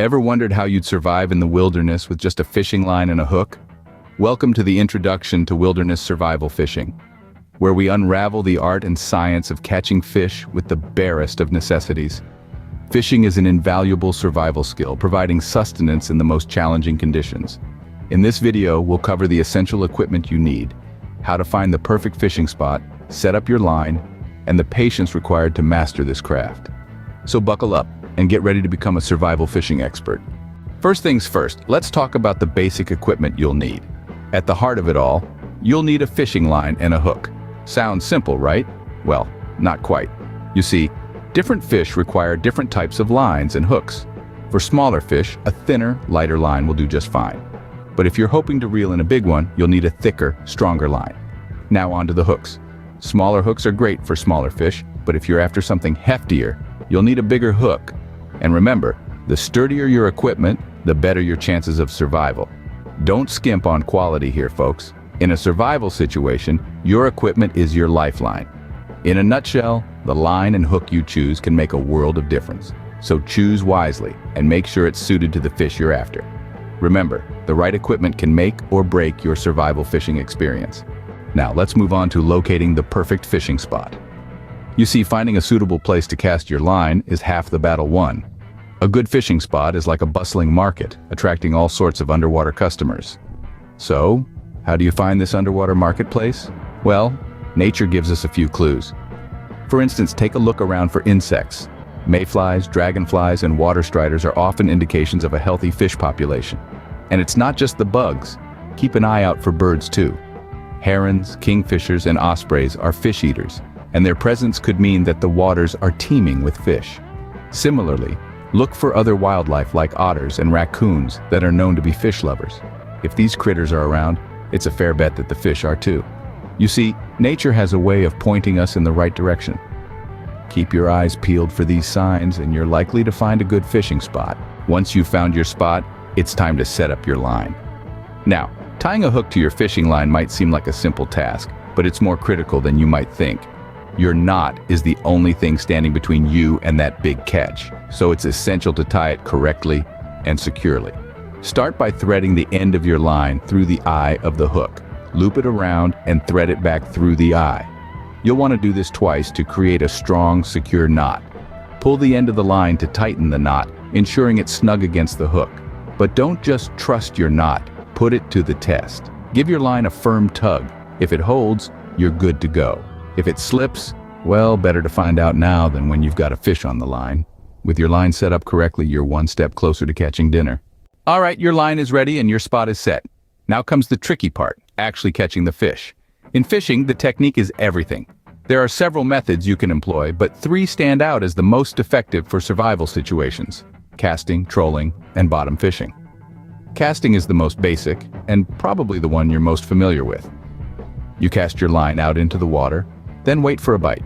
Ever wondered how you'd survive in the wilderness with just a fishing line and a hook? Welcome to the Introduction to Wilderness Survival Fishing, where we unravel the art and science of catching fish with the barest of necessities. Fishing is an invaluable survival skill, providing sustenance in the most challenging conditions. In this video, we'll cover the essential equipment you need, how to find the perfect fishing spot, set up your line, and the patience required to master this craft. So buckle up and get ready to become a survival fishing expert. First things first, let's talk about the basic equipment you'll need. At the heart of it all, you'll need a fishing line and a hook. Sounds simple, right? Well, not quite. You see, different fish require different types of lines and hooks. For smaller fish, a thinner, lighter line will do just fine. But if you're hoping to reel in a big one, you'll need a thicker, stronger line. Now onto the hooks. Smaller hooks are great for smaller fish, but if you're after something heftier, you'll need a bigger hook. And remember, the sturdier your equipment, the better your chances of survival. Don't skimp on quality here, folks. In a survival situation, your equipment is your lifeline. In a nutshell, the line and hook you choose can make a world of difference. So choose wisely and make sure it's suited to the fish you're after. Remember, the right equipment can make or break your survival fishing experience. Now, let's move on to locating the perfect fishing spot. You see, finding a suitable place to cast your line is half the battle won. A good fishing spot is like a bustling market, attracting all sorts of underwater customers. So, how do you find this underwater marketplace? Well, nature gives us a few clues. For instance, take a look around for insects. Mayflies, dragonflies, and water striders are often indications of a healthy fish population. And it's not just the bugs. Keep an eye out for birds too. Herons, kingfishers, and ospreys are fish eaters, and their presence could mean that the waters are teeming with fish. Similarly, look for other wildlife like otters and raccoons that are known to be fish lovers. If these critters are around, it's a fair bet that the fish are too. You see, nature has a way of pointing us in the right direction. Keep your eyes peeled for these signs and you're likely to find a good fishing spot. Once you've found your spot, it's time to set up your line. Now, tying a hook to your fishing line might seem like a simple task, but it's more critical than you might think. Your knot is the only thing standing between you and that big catch, so it's essential to tie it correctly and securely. Start by threading the end of your line through the eye of the hook. Loop it around and thread it back through the eye. You'll want to do this twice to create a strong, secure knot. Pull the end of the line to tighten the knot, ensuring it's snug against the hook. But don't just trust your knot, put it to the test. Give your line a firm tug. If it holds, you're good to go. If it slips, well, better to find out now than when you've got a fish on the line. With your line set up correctly, you're one step closer to catching dinner. All right, your line is ready and your spot is set. Now comes the tricky part, actually catching the fish. In fishing, the technique is everything. There are several methods you can employ, but 3 stand out as the most effective for survival situations: casting, trolling, and bottom fishing. Casting is the most basic, and probably the one you're most familiar with. You cast your line out into the water, then wait for a bite.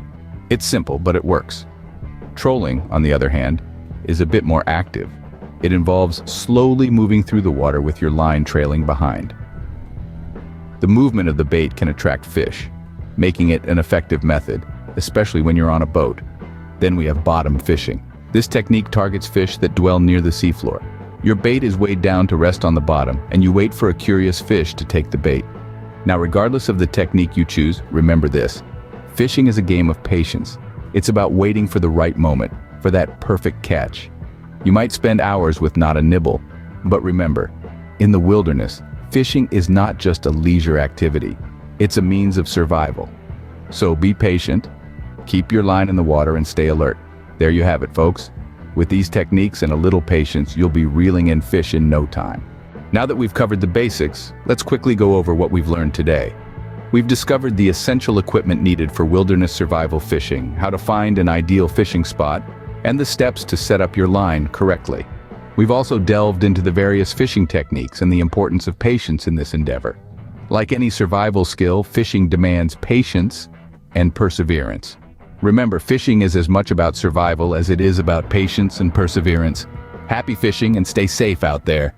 It's simple, but it works. Trolling, on the other hand, is a bit more active. It involves slowly moving through the water with your line trailing behind. The movement of the bait can attract fish, making it an effective method, especially when you're on a boat. Then we have bottom fishing. This technique targets fish that dwell near the seafloor. Your bait is weighed down to rest on the bottom, and you wait for a curious fish to take the bait. Now, regardless of the technique you choose, remember this: fishing is a game of patience. It's about waiting for the right moment, for that perfect catch. You might spend hours with not a nibble, but remember, in the wilderness, fishing is not just a leisure activity. It's a means of survival. So be patient, keep your line in the water, and stay alert. There you have it, folks. With these techniques and a little patience, you'll be reeling in fish in no time. Now that we've covered the basics, let's quickly go over what we've learned today. We've discovered the essential equipment needed for wilderness survival fishing, how to find an ideal fishing spot, and the steps to set up your line correctly. We've also delved into the various fishing techniques and the importance of patience in this endeavor. Like any survival skill, fishing demands patience and perseverance. Remember, fishing is as much about survival as it is about patience and perseverance. Happy fishing and stay safe out there.